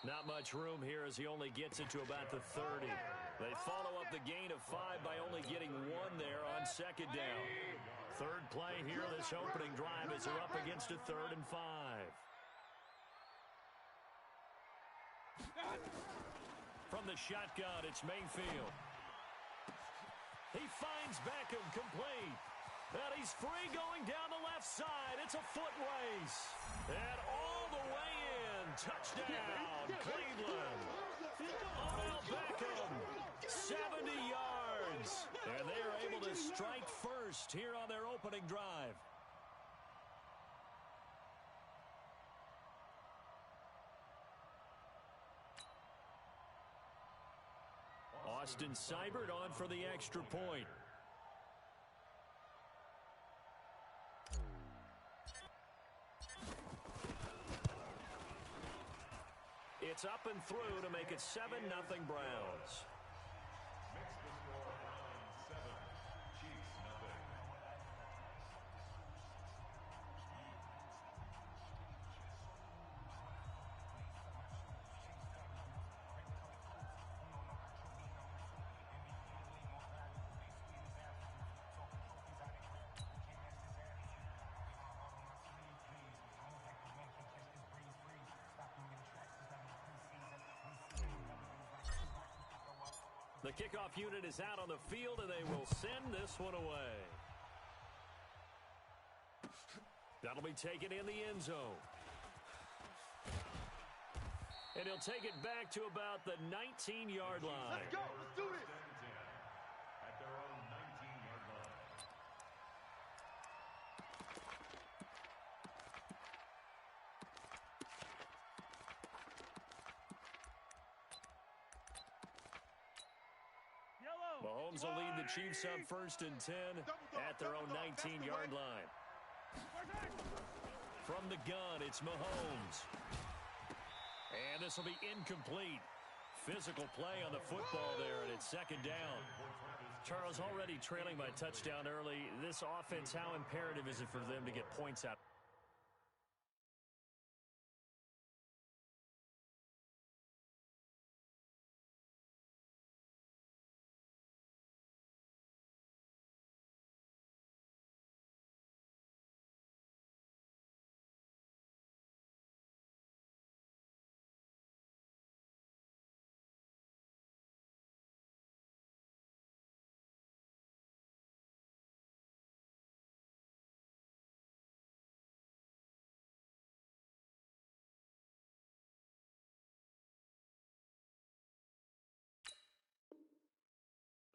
Not much room here as he only gets it to about the 30. They follow up the gain of 5 by only getting 1 there on second down. Third play here this opening drive as they're up against a 3rd and 5. From the shotgun, it's Mayfield. He finds Beckham complete. And he's free going down the left side. It's a foot race. And all the way in. Touchdown, Cleveland. Odell Beckham, 70 yards. And they are able to strike first here on their opening drive. Austin Seibert on for the extra point. It's up and through to make it 7-0 Browns. Makes the score 9-7. Chiefs nothing. The kickoff unit is out on the field, and they will send this one away. That'll be taken in the end zone. And he'll take it back to about the 19-yard line. Let's go. Let's do this. At their own 19-yard line. Mahomes will lead the Chiefs up 1st and 10 at their own 19-yard line. From the gun, it's Mahomes. And this will be incomplete. Physical play on the football there, and it's 2nd down. Charles, already trailing by touchdown early. This offense, how imperative is it for them to get points out?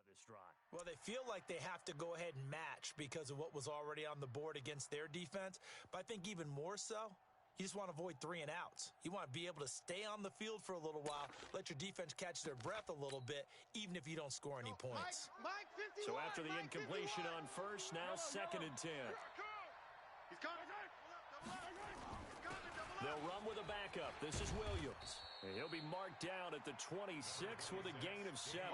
This drive. Well, they feel like they have to go ahead and match because of what was already on the board against their defense. But I think even more so, you just want to avoid 3 and outs. You want to be able to stay on the field for a little while, let your defense catch their breath a little bit, even if you don't score any points. So after the incompletion on first, now 2nd and 10. He's coming. They'll run with a backup. This is Williams. And he'll be marked down at the 26 with a gain of 7.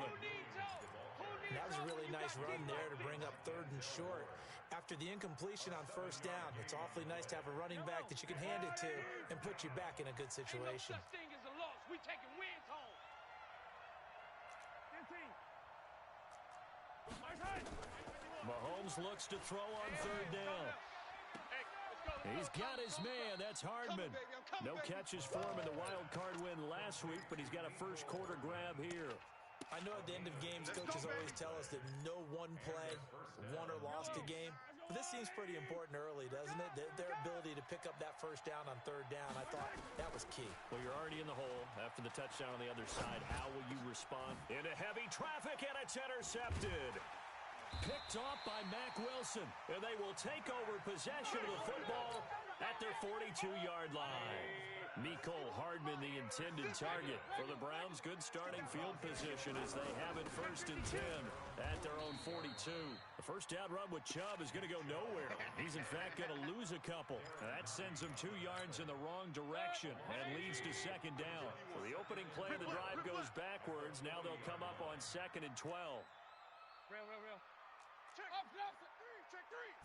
That was a really nice run there to bring up 3rd and short. After the incompletion on 1st down, it's awfully nice to have a running back that you can hand it to and put you back in a good situation. No such thing as a loss. We taking wins home. Mahomes looks to throw on 3rd down. He's got his man. That's Hardman. No catches for him in the wild card win last week, but he's got a first quarter grab here. I know at the end of games, coaches always tell us that no one play won or lost a game. But this seems pretty important early, doesn't it? Their ability to pick up that 1st down on 3rd down, I thought that was key. Well, you're already in the hole after the touchdown on the other side. How will you respond? Into heavy traffic, and it's intercepted. Picked off by Mack Wilson, and they will take over possession of the football at their 42-yard line. Mecole Hardman, the intended target for the Browns. Good starting field position as they have it 1st and 10 at their own 42. The first down run with Chubb is going to go nowhere. He's, in fact, going to lose a couple. That sends him 2 yards in the wrong direction and leads to 2nd down. So the opening play of the drive goes backwards. Now they'll come up on 2nd and 12. Real. Check 3.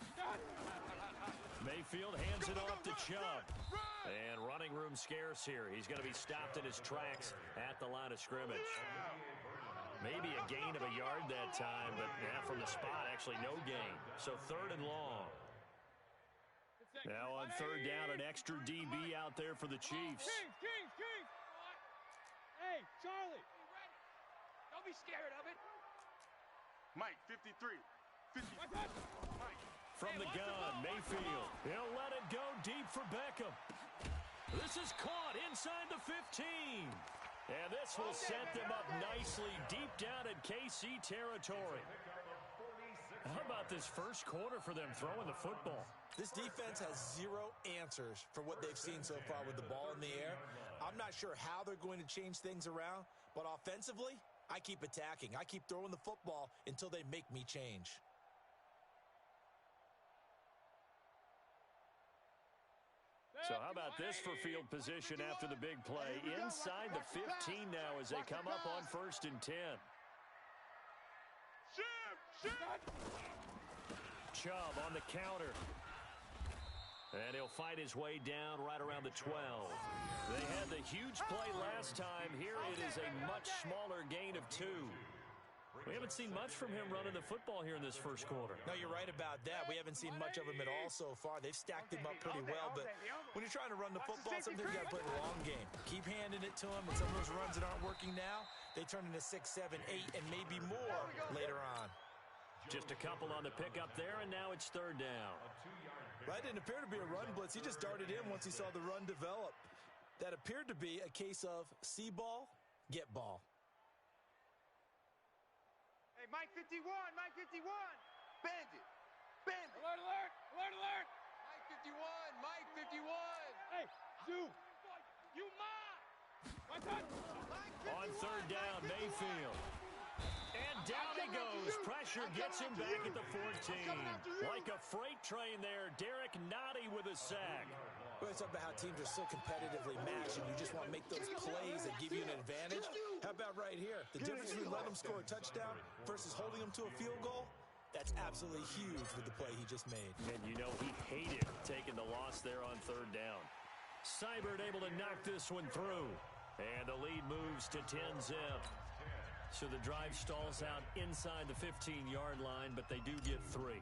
Mayfield hands it off to Chubb. And running room scarce here. He's going to be stopped in his tracks at the line of scrimmage. Maybe a gain of a yard that time, but from the spot, actually no gain. So 3rd and long. Now on 3rd down, an extra DB out there for the Chiefs. Hey, Charlie. Don't be scared of it. Mike, 53. 53. Mike. From the gun, Mayfield. He'll let it go deep for Beckham. This is caught inside the 15. And this will set them up nicely deep down in KC territory. How about this first quarter for them throwing the football? This defense has 0 answers for what they've seen so far with the ball in the air. I'm not sure how they're going to change things around, but offensively, I keep attacking. I keep throwing the football until they make me change. So how about this for field position after the big play? Inside the 15 now as they come up on 1st and 10. Chubb on the counter. And he'll fight his way down right around the 12. They had the huge play last time. Here it is a much smaller gain of 2. We haven't seen much from him running the football here in this first quarter. No, you're right about that. We haven't seen much of him at all so far. They've stacked him up pretty well, but when you're trying to run the football, sometimes you got to play the long game. Keep handing it to him, and some of those runs that aren't working now, they turn into 6, 7, 8, and maybe more later on. Just a couple on the pickup there, and now it's 3rd down. That didn't appear to be a run blitz. He just darted in once he saw the run develop. That appeared to be a case of see ball, get ball. Hey, Mike 51, Mike 51. Bandit. Bandit. Alert, alert, alert, alert. Mike 51, Mike 51. Hey, Zoo. You mine. My touch. On 3rd down, Mayfield. And down he goes. Pressure gets him back at the 14. Like a freight train there, Derek Nottie with a sack. We're talking about how teams are so competitively matched, and you just want to make those plays that give you an advantage. How about right here? The difference between letting them score a touchdown versus holding them to a field goal, that's absolutely huge with the play he just made. And you know he hated taking the loss there on 3rd down. Seibert able to knock this one through. And the lead moves to 10-zip. So the drive stalls out inside the 15-yard line, but they do get 3.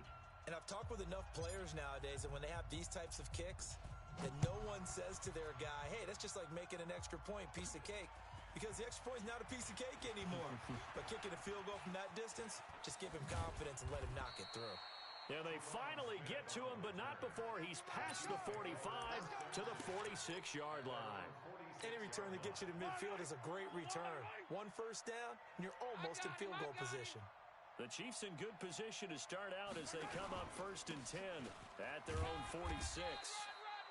And I've talked with enough players nowadays that when they have these types of kicks, that no one says to their guy, hey, that's just like making an extra point, piece of cake. Because the extra point is not a piece of cake anymore. But kicking a field goal from that distance, just give him confidence and let him knock it through. Yeah, they finally get to him, but not before he's past the 45 to the 46-yard line. Any return that gets you to midfield is a great return. 1 first down, and you're almost in field goal position. The Chiefs in good position to start out as they come up 1st and 10 at their own 46.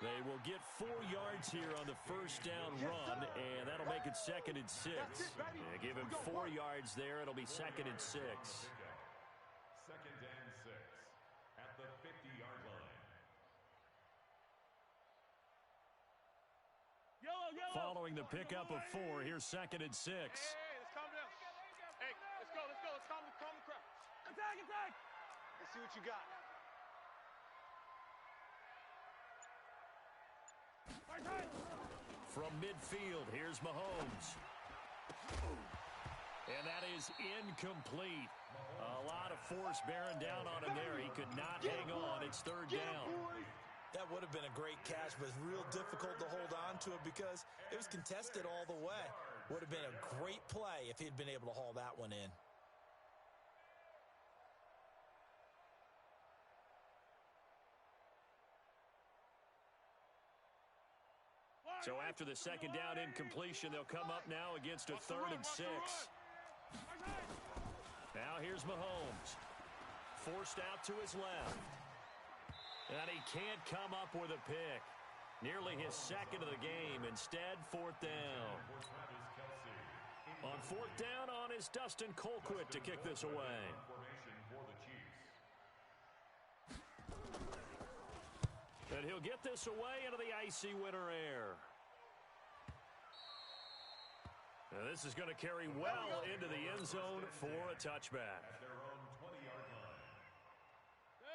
They will get 4 yards here on the first down run, and that'll make it 2nd and 6. Give him 4 yards there. It'll be 2nd and 6. 2nd and 6 at the 50-yard line. Following the pickup of 4, here's 2nd and 6. Hey, let's calm down. Hey, let's go. Let's calm the crowd. Attack. Let's see what you got. From midfield, here's Mahomes. And that is incomplete. A lot of force bearing down on him there. He could not hang on. It's 3rd down. That would have been a great catch, but it's real difficult to hold on to it because it was contested all the way. Would have been a great play if he'd been able to haul that one in. So after the 2nd down incompletion, they'll come up now against a 3rd and 6. Now here's Mahomes. Forced out to his left. And he can't come up with a pick. Nearly his 2nd of the game. Instead, 4th down. On 4th down on is Dustin Colquitt to kick this away. And he'll get this away into the icy winter air. Now this is going to carry well into the end zone for a touchback. At their own 20-yard line.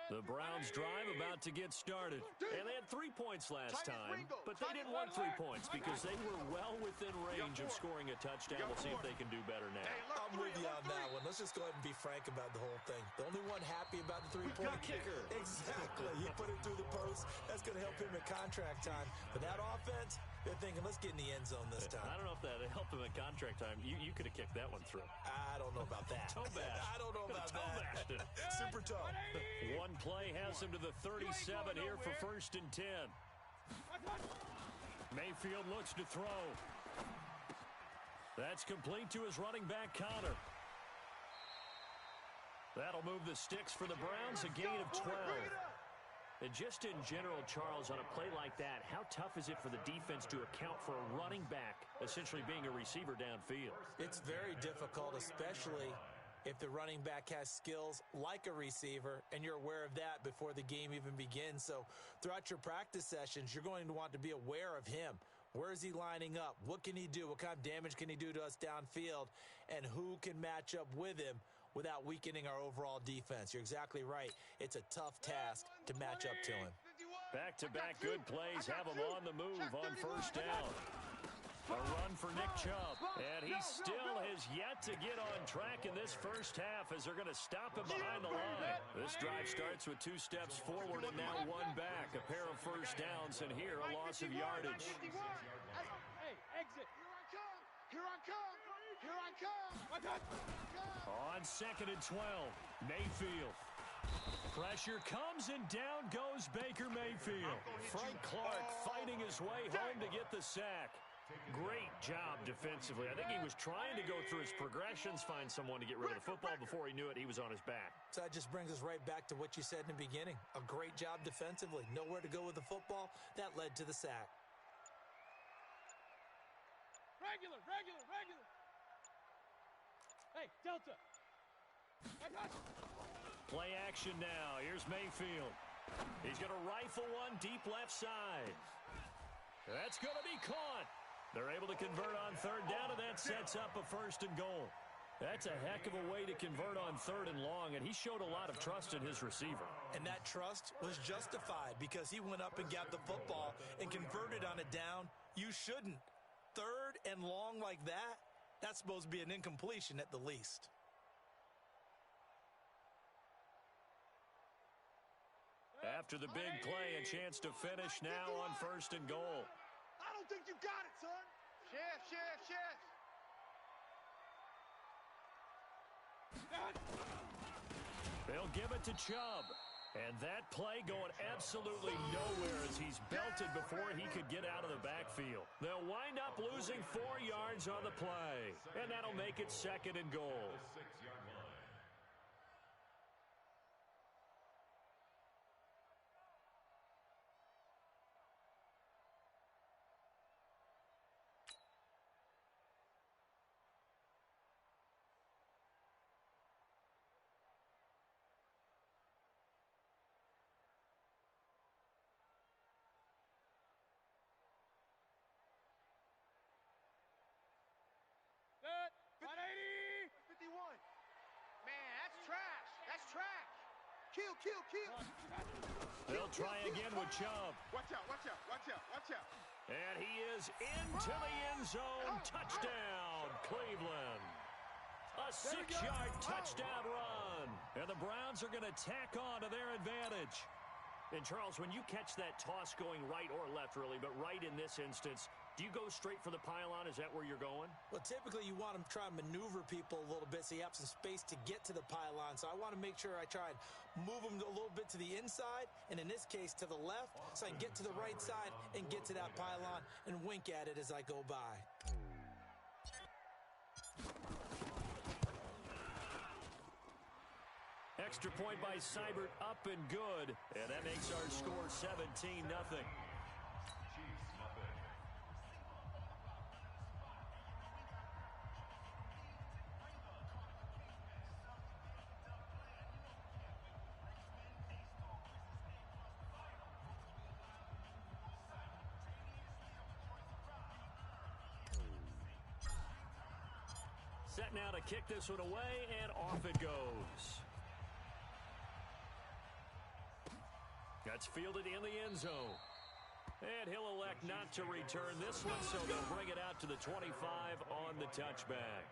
The Browns drive about to get started. And they had 3 points last time, but they didn't want 3 points because they were well within range of scoring a touchdown. We'll see if they can do better now. I'm with you on that one. Let's just go ahead and be frank about the whole thing. The only one happy about the three-point kicker. Exactly. He put it through the post. That's going to help him at contract time. But that offense, they're thinking, let's get in the end zone this time. I don't know if that helped him at contract time. You could have kicked that one through. I don't know about that. Toe bash. I don't know about that. Super toe. One play has him to the 37 here for 1st and 10. Mayfield looks to throw. That's complete to his running back, Connor. That'll move the sticks for the Browns, a gain of 12. And just in general, Charles, on a play like that, how tough is it for the defense to account for a running back essentially being a receiver downfield? It's very difficult, especially if the running back has skills like a receiver, and you're aware of that before the game even begins. So throughout your practice sessions, you're going to want to be aware of him. Where is he lining up? What can he do? What kind of damage can he do to us downfield? And who can match up with him without weakening our overall defense? You're exactly right. It's a tough task to match up to him. Back-to-back good plays have him on the move on 1st down. A run for Nick Chubb, and he still has yet to get on track in this first half as they're going to stop him behind the line. This drive starts with 2 steps forward and now 1 back. A pair of 1st downs, and here a loss of yardage. Hey, exit. Here I come. Here I come. On 2nd and 12, Mayfield. Pressure comes, and down goes Baker Mayfield. Frank Clark fighting his way home to get the sack. Great job defensively. I think he was trying to go through his progressions, find someone to get rid of the football. Before he knew it, he was on his back. So that just brings us right back to what you said in the beginning. A great job defensively. Nowhere to go with the football. That led to the sack. Regular. Hey, Delta. I got you. Play action now. Here's Mayfield. He's going to rifle one deep left side. That's going to be caught. They're able to convert on 3rd down, and that sets up a 1st and goal. That's a heck of a way to convert on 3rd and long, and he showed a lot of trust in his receiver. And that trust was justified because he went up and got the football and converted on a down. You shouldn't. 3rd and long like that, that's supposed to be an incompletion at the least. After the big play, a chance to finish now on 1st and goal. I don't think you got it, son. Chef. They'll give it to Chubb. And that play going absolutely nowhere as he's belted before he could get out of the backfield. They'll wind up losing 4 yards on the play. And that'll make it 2nd and goal. The 6-yard line. Set. 180. 51. Man, that's trash. That's trash. Kill. They'll try again with Chubb. Watch out. And he is into the end zone. Touchdown, Cleveland. A 6-yard touchdown run. And the Browns are going to tack on to their advantage. And, Charles, when you catch that toss going right or left, really, but right in this instance, do you go straight for the pylon? Is that where you're going? Well, typically you want to try and maneuver people a little bit so you have some space to get to the pylon. So I want to make sure I try and move them a little bit to the inside, and in this case to the left, so I can get to the right side and get to that pylon and wink at it as I go by. Extra point by Seibert, up and good. And that makes our score 17-0. Chiefs, nothing. Set now to kick this one away, and off it goes. That's fielded in the end zone. And he'll elect not to return this one, so they'll bring it out to the 25 on the touchback.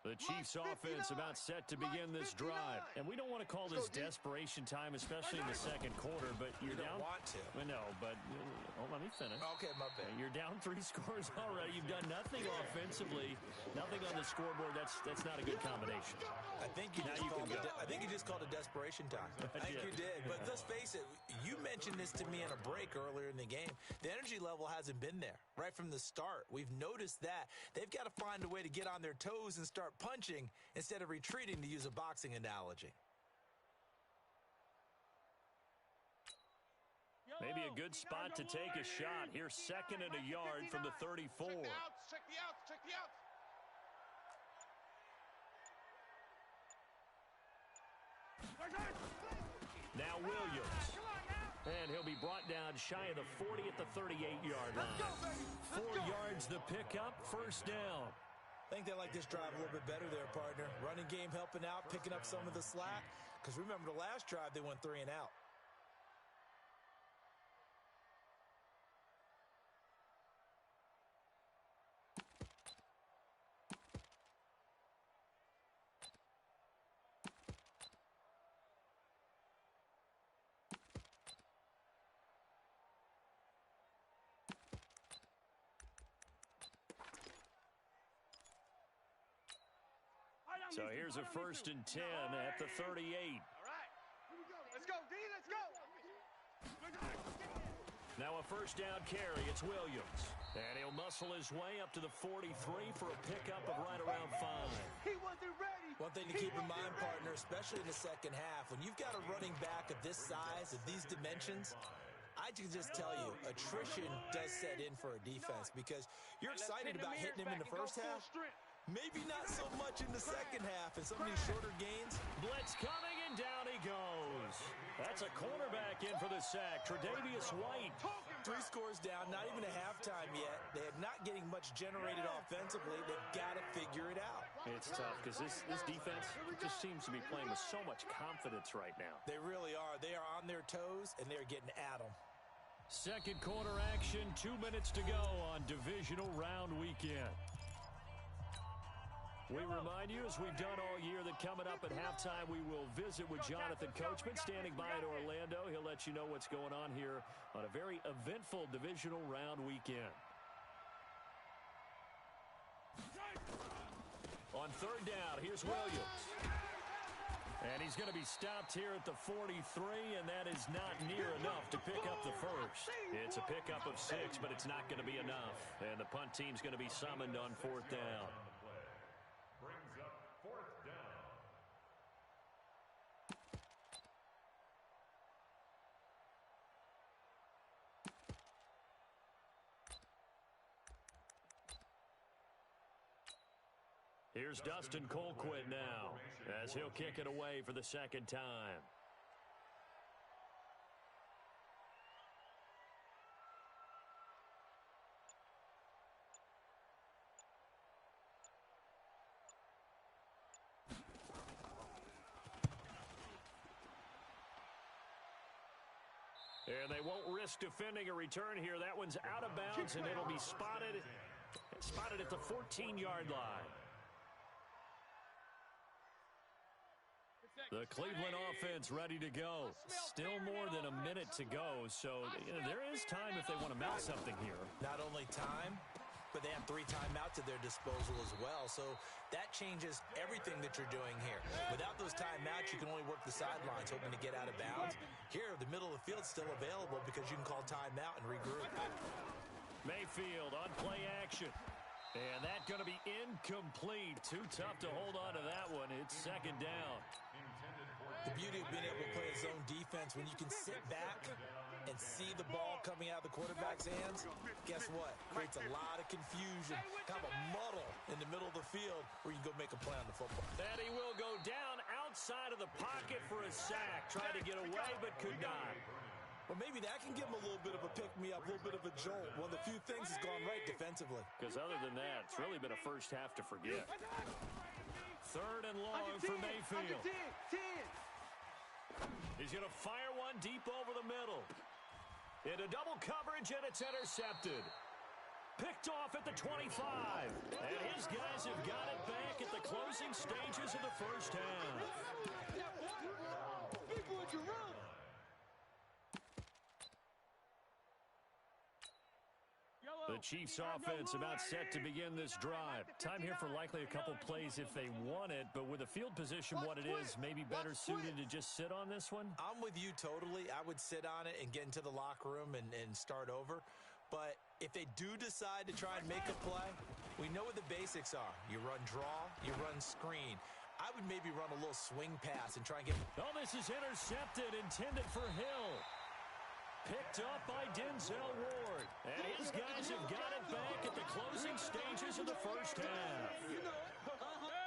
The Chiefs offense about set to begin this drive. And we don't want to call this desperation time, especially in the second quarter, but you're down. You don't want to. No, but let me finish. Okay, my bad. You're down 3 scores already. You've done nothing offensively, nothing on the scoreboard. That's not a good combination. I think you just called it desperation time. I think you did. But let's face it, you mentioned this to me in a break earlier in the game. The energy level hasn't been there right from the start. We've noticed that. They've got to find a way to get on their toes and start punching instead of retreating, to use a boxing analogy. Maybe a good spot to take a shot. Here's 2nd and a yard from the 34. Check the outs, check the outs, check the outs. Now Williams. And he'll be brought down shy of the 40 at the 38-yard line. 4 yards the pickup, first down. I think they like this drive a little bit better there, partner. Running game helping out, picking up some of the slack. Because remember, the last drive, they went 3 and out. So here's a 1st and 10 at the 38. All right. Let's go, D, let's go. Now a first down carry. It's Williams. And he'll muscle his way up to the 43 for a pickup of right around 5. He wasn't ready. One thing to keep in mind, partner, especially in the second half, when you've got a running back of this size, of these dimensions, I can just tell you, attrition does set in for a defense because you're excited about hitting him in the first half. Maybe not so much in the second half and some of these shorter gains. Blitz coming, and down he goes. That's a cornerback in for the sack, Tre'Davious White. 3 scores down, not even a halftime yet. They're not getting much generated offensively. They've got to figure it out. It's tough because this defense just seems to be playing with so much confidence right now. They really are. They are on their toes, and they're getting at them. Second quarter action, 2 minutes to go on divisional round weekend. We remind you, as we've done all year, that coming up at halftime, we will visit with Jonathan Coachman standing by in Orlando. He'll let you know what's going on here on a very eventful divisional round weekend. On 3rd down, here's Williams. And he's going to be stopped here at the 43, and that is not near enough to pick up the first. It's a pickup of 6, but it's not going to be enough. And the punt team's going to be summoned on 4th down. Brings up 4th down. Here's Dustin Colquitt now, as he'll kick it away for the 2nd time. And they won't risk defending a return here. That one's out of bounds, and it'll be spotted at the 14-yard line. The Cleveland offense ready to go. Still more than a minute to go, so there is time if they want to mount something here. Not only time, but they have 3 timeouts at their disposal as well, so that changes everything that you're doing here. Without those timeouts, you can only work the sidelines, hoping to get out of bounds. Here, the middle of the field's still available because you can call timeout and regroup. Mayfield on play action. And that's going to be incomplete. Too tough to hold on to that one. It's 2nd down. The beauty of being able to play a zone defense when you can sit back and see the ball coming out of the quarterback's hands, guess what? Creates a lot of confusion, kind of a muddle in the middle of the field where you can go make a play on the football. And he will go down outside of the pocket for a sack. Tried to get away, but could not. Well, maybe that can give him a little bit of a pick-me-up, a little bit of a jolt. One of the few things has gone right defensively. Because other than that, it's really been a first half to forget. Third and long for Mayfield. He's going to fire one deep over the middle. Into double coverage, and it's intercepted. Picked off at the 25. And his guys have got it back at the closing stages of the first half. The Chiefs offense about set to begin this drive. Time here for likely a couple plays if they want it, but with the field position what it is, maybe better suited to just sit on this one? I'm with you totally. I would sit on it and get into the locker room and start over. But if they do decide to try and make a play, we know what the basics are. You run draw, you run screen. I would maybe run a little swing pass and try and get... Oh, this is intercepted, intended for Hill. Picked up by Denzel Ward. And his guys have got it back at the closing stages of the first half.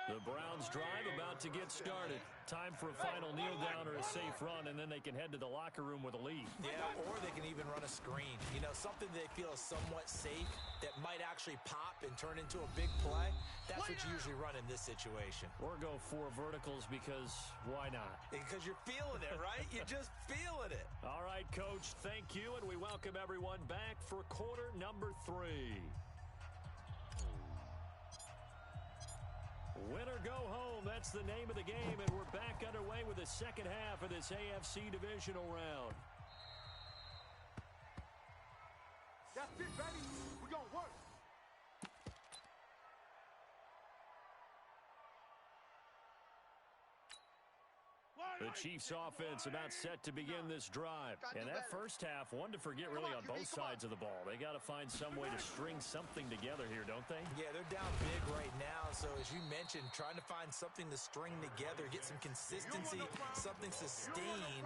The Browns drive about to get started. Time for a final kneel down or a safe run, and then they can head to the locker room with a lead. Yeah, or they can even run a screen. You know, something they feel is somewhat safe that might actually pop and turn into a big play. That's what you usually run in this situation. Or go 4 verticals because why not? Because you're feeling it, right? You're just feeling it. All right, Coach, thank you, and we welcome everyone back for quarter number 3. Win or go home, that's the name of the game, and we're back underway with the second half of this AFC divisional round. That's it, baby. We're going to work. The Chiefs offense about set to begin this drive. And that first half, one to forget really on both sides of the ball. They got to find some way to string something together here, don't they? Yeah, they're down big right now. So as you mentioned, trying to find something to string together, get some consistency, something sustained,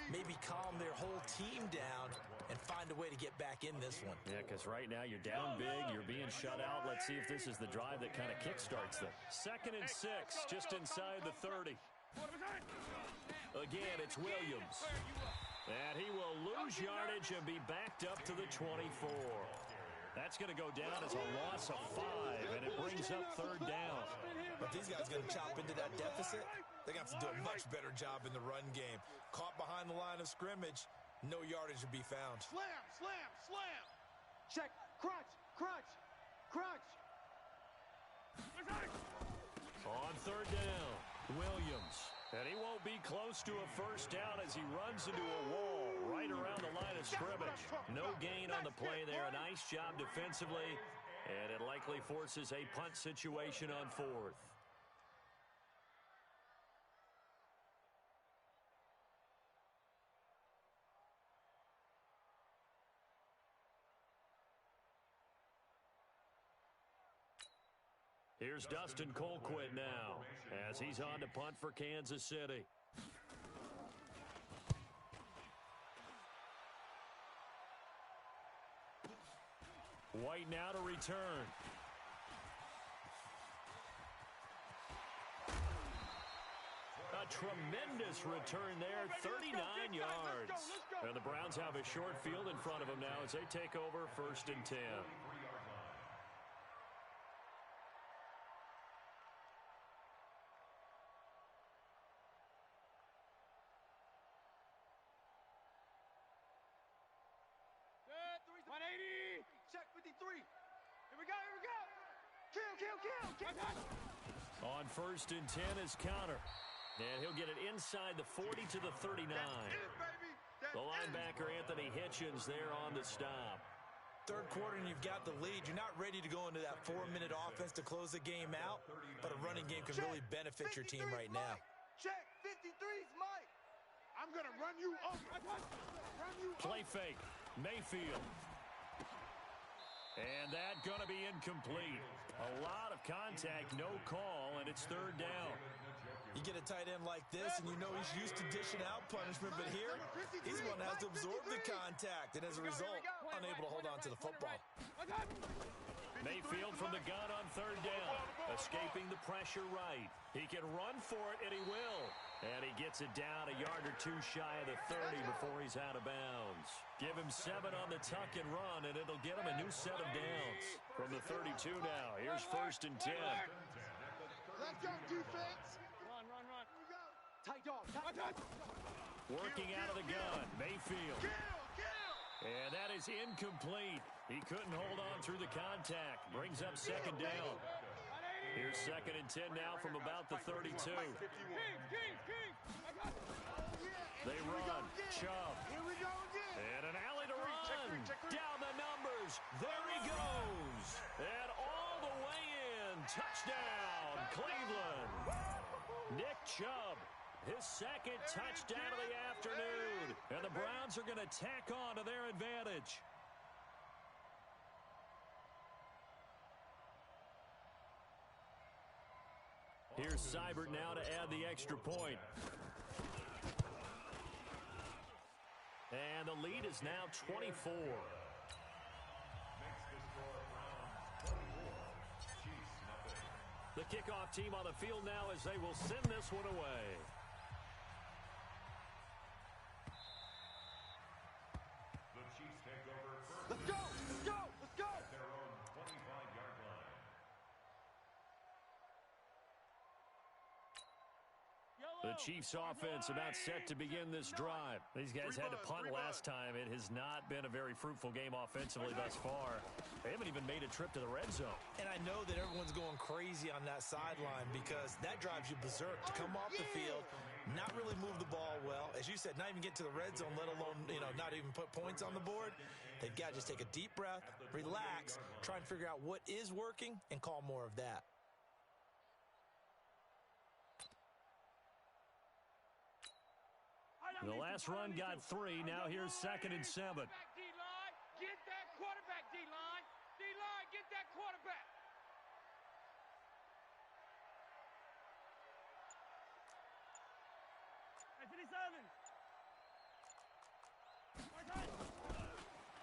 maybe calm their whole team down and find a way to get back in this one. Yeah, because right now you're down big, you're being shut out. Let's see if this is the drive that kind of kickstarts them. 2nd and 6, just inside the 30. Again, it's Williams. And he will lose yardage and be backed up to the 24. That's going to go down as a loss of 5, and it brings up 3rd down. But these guys going to chop into that deficit. They're going to have to do a much better job in the run game. Caught behind the line of scrimmage, no yardage to be found. Slam, slam, slam. Check, crunch, crunch, crunch. On 3rd down, Williams. And he won't be close to a first down as he runs into a wall right around the line of scrimmage. No gain on the play there. A nice job defensively. And it likely forces a punt situation on 4th. Here's Dustin Colquitt now as he's on to punt for Kansas City. White now to return. A tremendous return there, 39 yards. And the Browns have a short field in front of them now as they take over 1st and 10. Check 53. Here we go, here we go. Kill, kill, kill, kill. On 1st and 10 is counter. And he'll get it inside the 40 to the 39. That's it, baby. That's The linebacker, Anthony Hitchens, there on the stop. 3rd quarter and you've got the lead. You're not ready to go into that 4-minute offense to close the game out, but a running game can really benefit your team right now. Check 53's Mike. I'm going to run you over. Run you Play fake. Mayfield. And that going to be incomplete. A lot of contact, no call, and it's 3rd down. You get a tight end like this, and you know he's used to dishing out punishment, but here, he's the one that has to absorb the contact, and as a result, unable to hold on to the football. Mayfield from the gun on 3rd down, escaping the pressure right. He can run for it, and he will. And he gets it down a yard or two shy of the 30 before he's out of bounds. Give him 7 on the tuck and run, and it'll get him a new set of downs. From the 32 now, here's 1st and 10. Let's go, defense. Run. Tight dog. Tight dog. Working out of the gun, Mayfield. And that is incomplete. He couldn't hold on through the contact. Brings up 2nd down. Here's 2nd and 10 now from about the 32. They run. Chubb. Here we go again. And an alley to run. Down the numbers. There he goes. And all the way in. Touchdown, Cleveland. Nick Chubb. His 2nd touchdown of the afternoon. And the Browns are going to tack on to their advantage. Here's Seibert now to add the extra point. And the lead is now 24. The kickoff team on the field now as they will send this one away. The Chiefs take over first. Let's go. Let's go. Let's go. At their own 25-yard line. The Chiefs offense about set to begin this drive. These guys had to punt last time. It has not been a very fruitful game offensively thus far. They haven't even made a trip to the red zone. And I know that everyone's going crazy on that sideline because that drives you berserk to come off the field, not really move the ball well. As you said, not even get to the red zone, let alone, not even put points on the board. They've got to just take a deep breath, relax, try and figure out what is working, and call more of that. The last run got 3. Now here's 2nd and 7. D-line, get that quarterback, D-line. D-line, get that quarterback.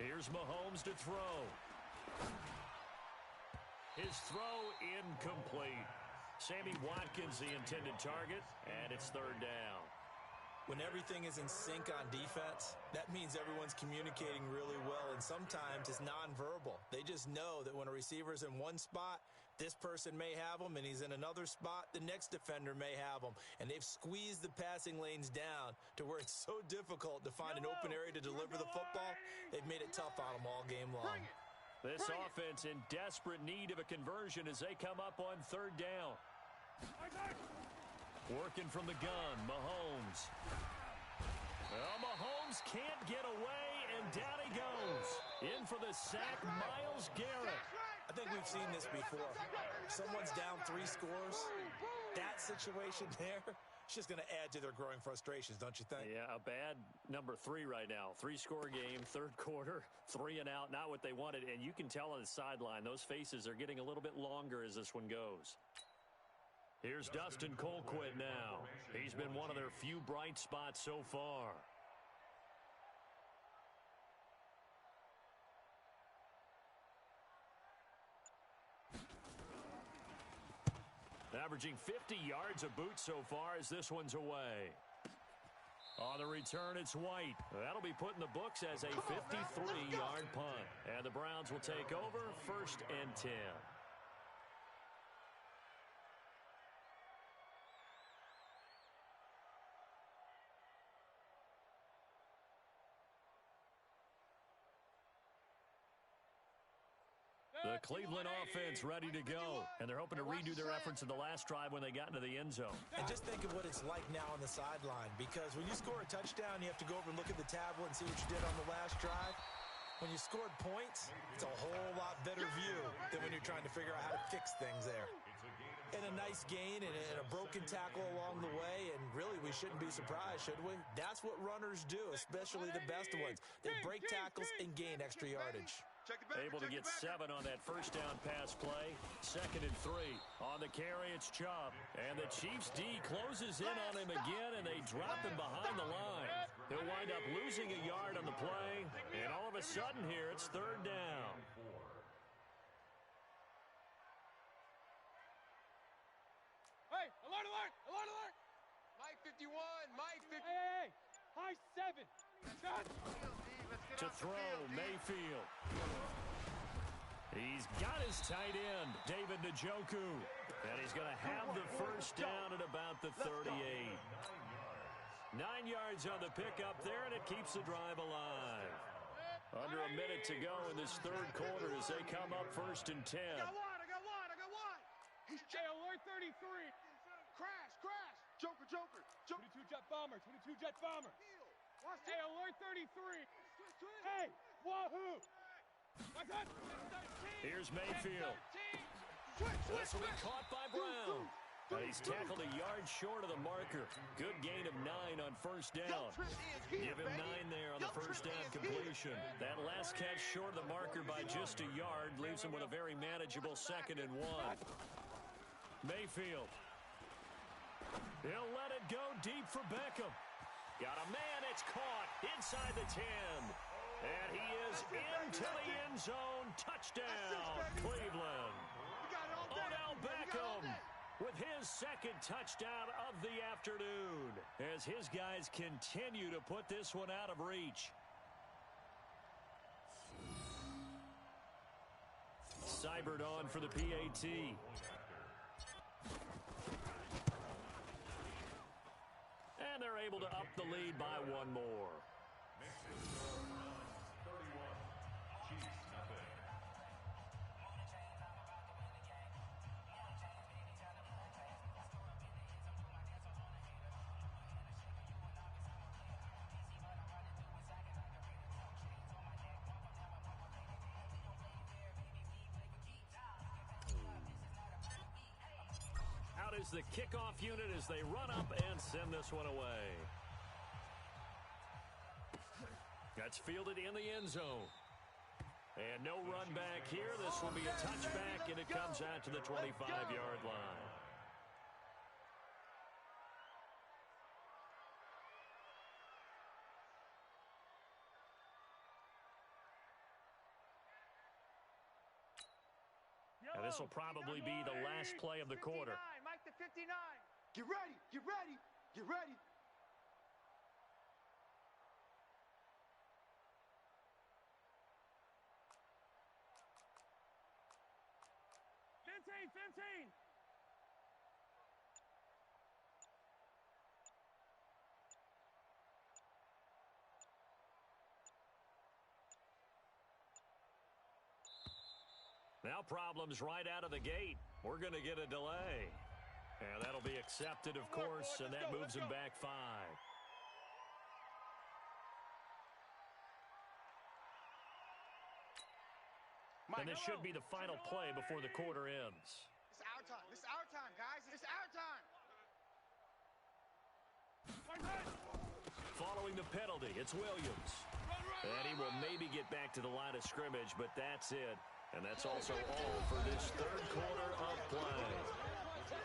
Here's Mahomes to throw. His throw incomplete. Sammy Watkins the intended target, and it's 3rd down. When everything is in sync on defense, that means everyone's communicating really well, and sometimes it's nonverbal. They just know that when a receiver's in one spot, this person may have him, and he's in another spot, the next defender may have him. And they've squeezed the passing lanes down to where it's so difficult to find an open area to deliver the football. They've made it tough on them all game long. This offense in desperate need of a conversion as they come up on 3rd down. Working from the gun, Mahomes. Well, Mahomes can't get away, and down he goes. In for the sack, Myles Garrett. I think we've seen this before. Someone's down 3 scores. That situation there, it's just going to add to their growing frustrations, don't you think? Yeah, a bad number 3 right now. 3-score game, 3rd quarter, 3 and out, not what they wanted. And you can tell on the sideline, those faces are getting a little bit longer as this one goes. Here's Dustin Colquitt now. He's been one of their few bright spots so far. Averaging 50 yards a boot so far as this one's away. On the return, it's White. That'll be put in the books as a 53-yard punt. And the Browns will take over 1st and 10. The Cleveland offense ready to go, and they're hoping to redo their efforts in the last drive when they got into the end zone. And just think of what it's like now on the sideline, because when you score a touchdown, you have to go over and look at the tablet and see what you did on the last drive. When you scored points, it's a whole lot better view than when you're trying to figure out how to fix things there. And a nice gain and a broken tackle along the way, and really we shouldn't be surprised, should we? That's what runners do, especially the best ones. They break tackles and gain extra yardage. Able to get 7 on that first down pass play. 2nd and 3. On the carry, it's Chubb. And the Chiefs D closes in on him again, and they drop him behind the line. He'll wind up losing a yard on the play. And all of a sudden here, it's 3rd down. Hey, alert, alert, alert, alert. 51, Mike 50. Hey, high 7. Shot. To throw, Mayfield. He's got his tight end, David Njoku. And he's going to have the first down at about the 38. 9 yards on the pickup there, and it keeps the drive alive. Under a minute to go in this third quarter as they come up 1st and 10. I got one. He's alert 33. Crash. Joker. 22 jet bomber. Hey, alert 33. Hey, wahoo. Here's Mayfield. This will be caught by Brown. He's tackled a yard short of the marker. Good gain of 9 on first down. Give him 9 there on the first down completion. That last catch short of the marker by just a yard leaves him with a very manageable 2nd and 1. Mayfield. He'll let it go deep for Beckham. Got a man, it's caught inside the 10. And he is into the end zone. Touchdown, Cleveland. Odell Beckham with his 2nd touchdown of the afternoon as his guys continue to put this one out of reach. Seibert on for the PAT. And they're able to up the lead by 1 more. Is the kickoff unit as they run up and send this one away. That's fielded in the end zone. And no run back here. This will be a touchback, and it comes out to the 25-yard line. And this will probably be the last play of the quarter. Mike the 59. Get ready. 15. Now problems right out of the gate. We're going to get a delay. And that'll be accepted, of course, and that moves him back 5. And this should be the final play before the quarter ends. This is our time, guys. It's our time. Following the penalty, it's Williams. And he will maybe get back to the line of scrimmage, but that's it. And that's also all for this third quarter of play.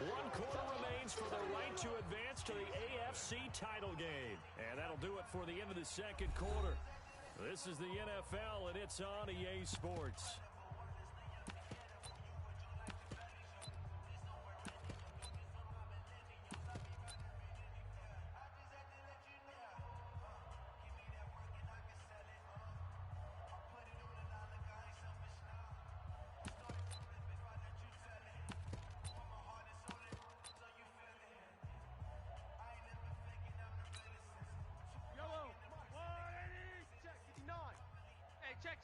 1 quarter remains for the right to advance to the AFC title game. And that'll do it for the end of the second quarter. This is the NFL, and it's on EA Sports. Check.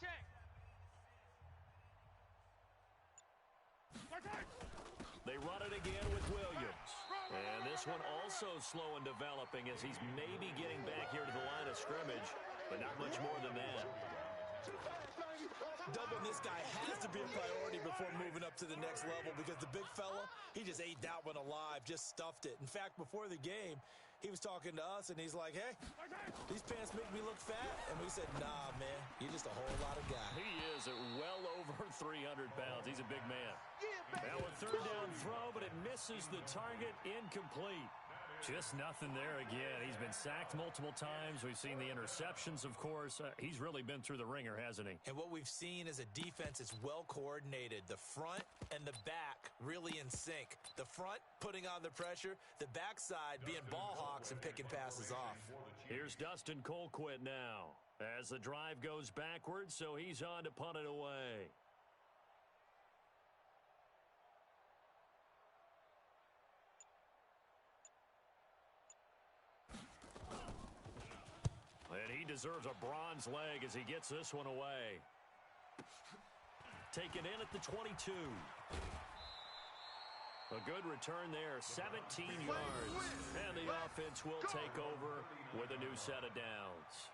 They run it again with Williams. And this one also slow in developing as he's maybe getting back here to the line of scrimmage, but not much more than that. Doubling this guy has to be a priority before moving up to the next level because the big fella, he just ate that one alive, just stuffed it. In fact, before the game, he was talking to us, and he's like, hey, these pants make me look fat. And we said, nah, man, you're just a whole lot of guy. He is at well over 300 pounds. He's a big man. Now a third down throw, but it misses the target, incomplete. Just nothing there again. He's been sacked multiple times. We've seen the interceptions, of course. He's really been through the ringer, hasn't he? And what we've seen is a defense is well coordinated. The front and the back really in sync. The front putting on the pressure, the backside being ball hawks and picking passes off. Here's Dustin Colquitt now as the drive goes backwards, so he's on to punt it away. And he deserves a bronze leg as he gets this one away. Taken in at the 22. A good return there, 17 yards. And the offense will take over with a new set of downs.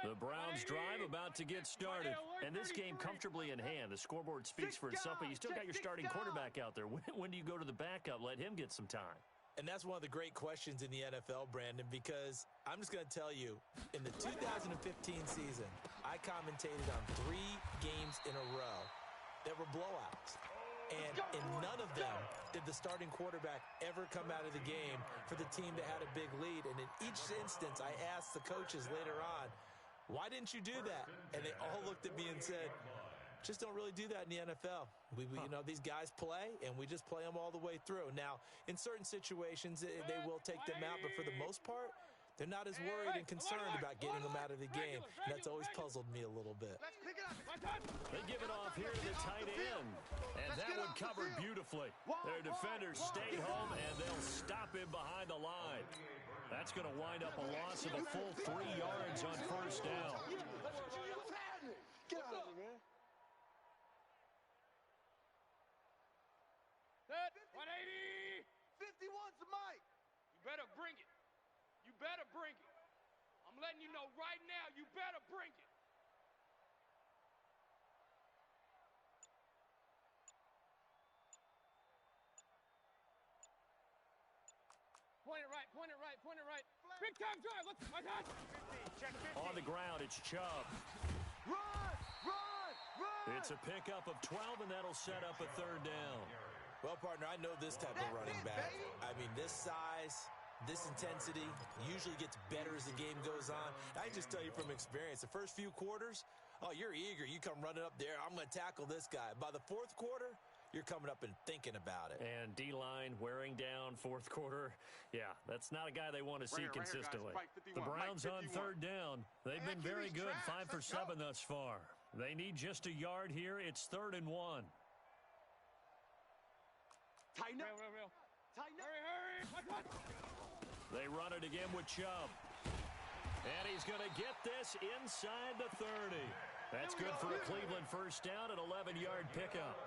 The Browns drive about to get started. And this game comfortably in hand. The scoreboard speaks for itself, but you still got your starting quarterback out there. When do you go to the backup? Let him get some time. And that's one of the great questions in the NFL, Brandon, because I'm just going to tell you, in the 2015 season, I commentated on 3 games in a row that were blowouts. And in none of them did the starting quarterback ever come out of the game for the team that had a big lead. And in each instance, I asked the coaches later on, why didn't you do that? And they all looked at me and said, just don't really do that in the NFL. We you know, these guys play, and we just play them all the way through. Now, in certain situations, they will take them out, but for the most part, they're not as worried and concerned about getting them out of the game. And that's always puzzled me a little bit. They give it off here to the tight end. And that one covered beautifully. Their defenders stayed home, and they'll stop him behind the line. That's going to wind up a loss of a full 3 yards on first down. Get out of here, man. Set, 180. 51's the mic. You better bring it. You better bring it. I'm letting you know right now, you better bring it. Point it right, point it right, point it right. Big time drive, let's my God. 15, check 15. On the ground, it's Chubb. Run! Run! Run! It's a pickup of 12, and that'll set up a third down. Well, partner, I know this type of running back. I mean, this size, this intensity usually gets better as the game goes on. I can just tell you from experience, the first few quarters, oh, you're eager. You come running up there. I'm going to tackle this guy. By the fourth quarter, you're coming up and thinking about it. And D-line wearing down fourth quarter. Yeah, that's not a guy they want to see consistently. The Browns on third down. They've been very good, 5 for 7 thus far. They need just a yard here. It's 3rd and 1. Tighten up. Real. Tighten up. Hurry. What? They run it again with Chubb. And he's going to get this inside the 30. That's good for a Cleveland first down, an 11-yard pickup.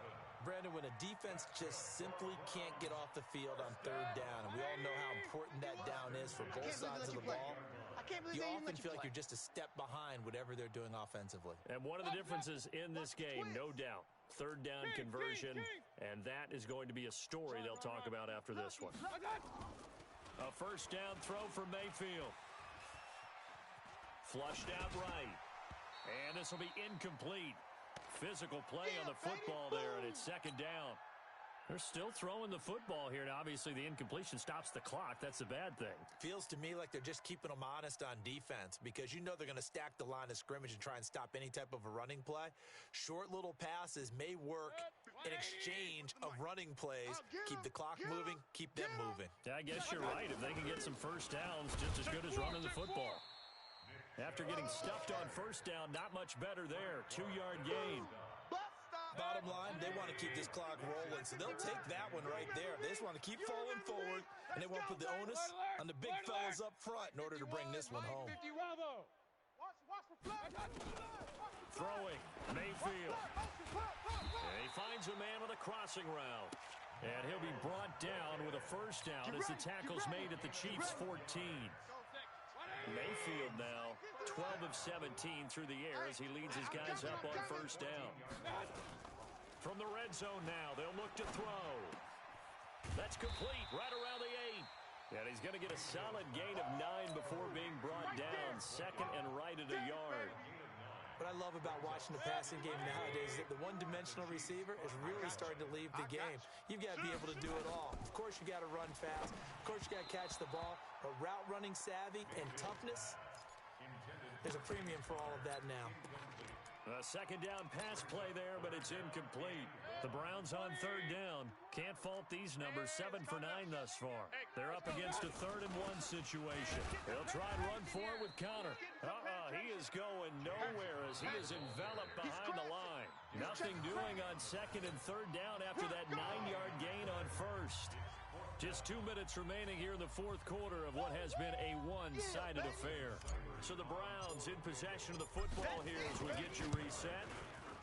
Brandon, when a defense just simply can't get off the field on third down, and we all know how important that down is for both sides of the ball, you often feel like you're just a step behind whatever they're doing offensively. And one of the differences in this game, no doubt, third down conversion, and that is going to be a story they'll talk about after this one. A first down throw for Mayfield. Flushed out right. And this will be incomplete. Physical play on the football there, and it's 2nd down. They're still throwing the football here, and obviously the incompletion stops the clock. That's a bad thing. Feels to me like they're just keeping them honest on defense because you know they're going to stack the line of scrimmage and try and stop any type of a running play. Short little passes may work in exchange of running plays. Keep the clock moving, keep them moving. Yeah, I guess you're right. If they can get some first downs, just as good as running the football. After getting stuffed on first down, not much better there. 2-yard gain. Bottom line, they want to keep this clock rolling, so they'll take that one right there. They just want to keep falling forward, and they won't put the onus on the big fellas up front in order to bring this one home. Throwing, Mayfield. And he finds a man on the crossing route. And he'll be brought down with a first down as the tackle's made at the Chiefs' 14. Mayfield now 12 of 17 through the air as he leads his guys up on first down. From the red zone now, they'll look to throw. That's complete right around the 8. And he's going to get a solid gain of 9 before being brought down. 2nd and right at a yard. But What I love about watching the passing game nowadays is that the one-dimensional receiver is really starting to leave the game. You've got to be able to do it all. Of course, you got to run fast. Of course, you got to catch the ball. But route running savvy and toughness, there's a premium for all of that now. A second down pass play there, but it's incomplete. The Browns on third down. Can't fault these numbers. 7 for 9 thus far. They're up against a 3rd and 1 situation. They'll try and run for it with Connor. He is going nowhere as he is enveloped behind the line. Nothing doing on 2nd and 3rd down after that 9-yard gain on 1st. Just 2 minutes remaining here in the 4th quarter of what has been a one-sided affair. So the Browns in possession of the football here as we get you reset.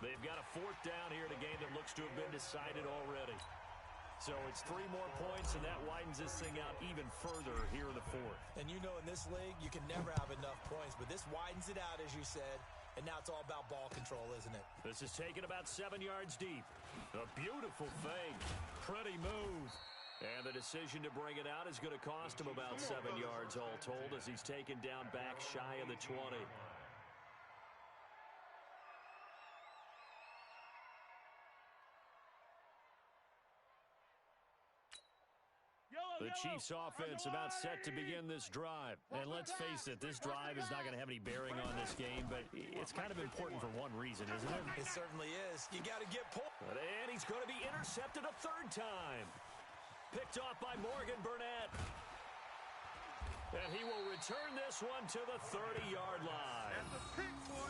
They've got a 4th down here in a game that looks to have been decided already. So it's 3 more points, and that widens this thing out even further here in the 4th. And you know in this league, you can never have enough points, but this widens it out, as you said. And now it's all about ball control, isn't it? This is taken about 7 yards deep. A beautiful fake. Pretty move. And the decision to bring it out is going to cost him about 7 yards all told as he's taken down back shy of the 20. The Chiefs offense about set to begin this drive. And let's face it, this drive is not going to have any bearing on this game, but it's kind of important for one reason, isn't it? It certainly is. You got to get pulled. And he's going to be intercepted a 3rd time. Picked off by Morgan Burnett. And he will return this one to the 30-yard line.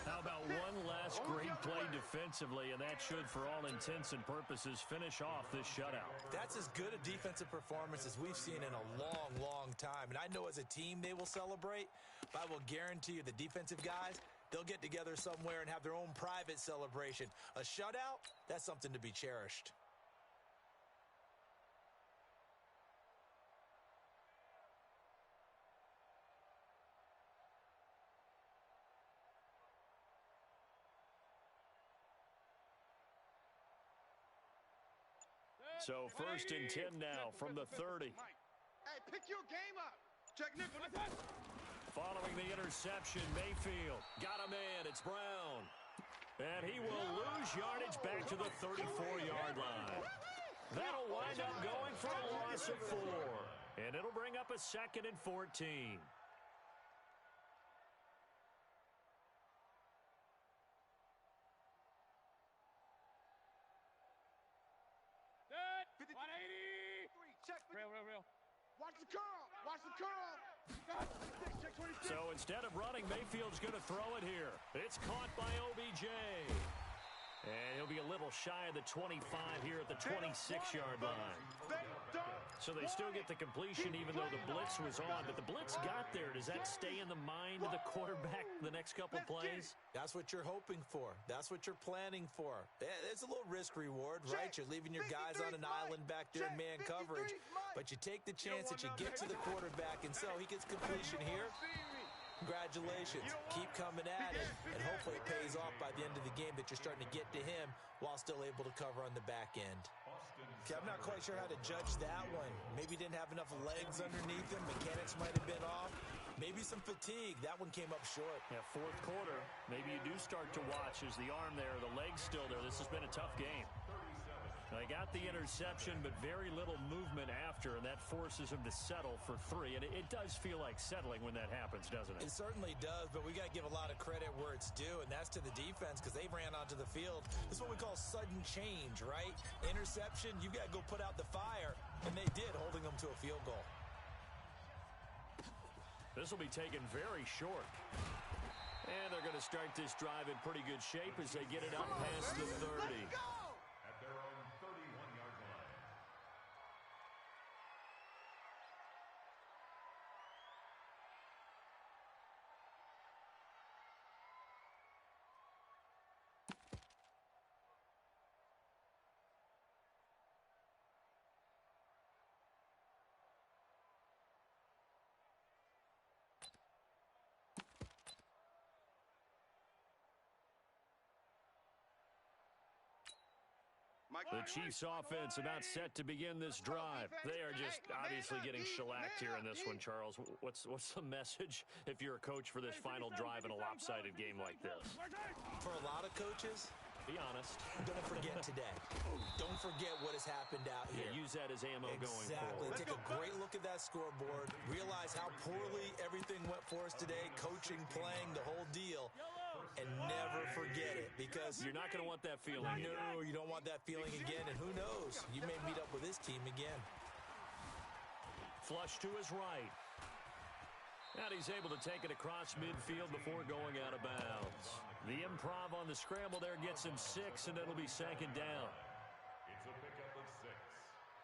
How about one last great play defensively, and that should, for all intents and purposes, finish off this shutout. That's as good a defensive performance as we've seen in a long, long time. And I know as a team they will celebrate, but I will guarantee you the defensive guys, they'll get together somewhere and have their own private celebration. A shutout, that's something to be cherished. So 1st and 10 now from the 30. Hey, pick your game up. Check Nick. Following the interception, Mayfield got a man. It's Brown. And he will lose yardage back to the 34-yard line. That'll wind up going for a loss of 4. And it'll bring up a 2nd and 14. Real. Watch the curl. Watch the curl. So instead of running, Mayfield's going to throw it here. It's caught by OBJ. And he'll be a little shy of the 25 here at the 26-yard line. So they still get the completion even though the blitz was on. But the blitz got there. Does that stay in the mind of the quarterback the next couple plays? That's what you're hoping for. That's what you're planning for. It's a little risk-reward, right? You're leaving your guys on an island back there in man coverage. But you take the chance that you get to the quarterback, and so he gets completion here. Congratulations. Keep coming at it, and hopefully it pays off by the end of the game that you're starting to get to him while still able to cover on the back end. Okay, I'm not quite sure how to judge that one. Maybe didn't have enough legs underneath him. Mechanics might have been off. Maybe some fatigue. That one came up short. Yeah, 4th quarter. Maybe you do start to watch as the arm there, the leg's still there. This has been a tough game. They got the interception, but very little movement after, and that forces him to settle for 3. And it does feel like settling when that happens, doesn't it? It certainly does, but we got to give a lot of credit where it's due, and that's to the defense because they ran onto the field. This is what we call sudden change, right? Interception, you got to go put out the fire, and they did, holding them to a field goal. This will be taken very short. And they're going to start this drive in pretty good shape as they get it up past the 30. At their own 31-yard line. The Chiefs offense about set to begin this drive. They are just obviously getting shellacked here in this one, Charles. What's the message if you're a coach for this final drive in a lopsided game like this? For a lot of coaches, be honest. Don't forget today. Don't forget what has happened out here. Yeah, use that as ammo going forward. Exactly. Take a great look at that scoreboard. Realize how poorly everything went for us today. Coaching, playing, the whole deal. And never forget it, because you're not going to want that feeling. No, you don't want that feeling again. And who knows? You may meet up with this team again. Flush to his right. And he's able to take it across midfield before going out of bounds. The improv on the scramble there gets him 6, and it'll be second down. It's a pickup of 6.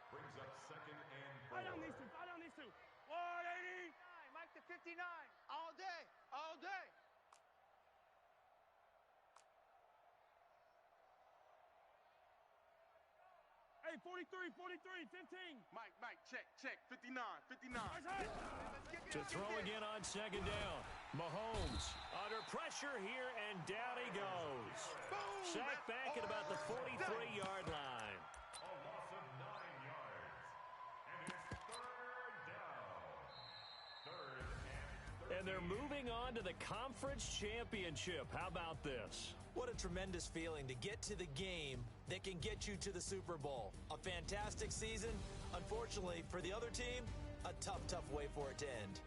Brings up second and 4. Fight on these two. Fight on these two. 180. Mike to 59. All day. All day. Hey, 43, 43, 15. Mike, check, 59, 59. To throw again on second down. Mahomes under pressure here, and down he goes. Sacked back at about the 43-yard line. A loss of 9 yards. And it's third down. And they're moving on to the conference championship. How about this? What a tremendous feeling to get to the game that can get you to the Super Bowl. A fantastic season. Unfortunately, for the other team, a tough way for it to end.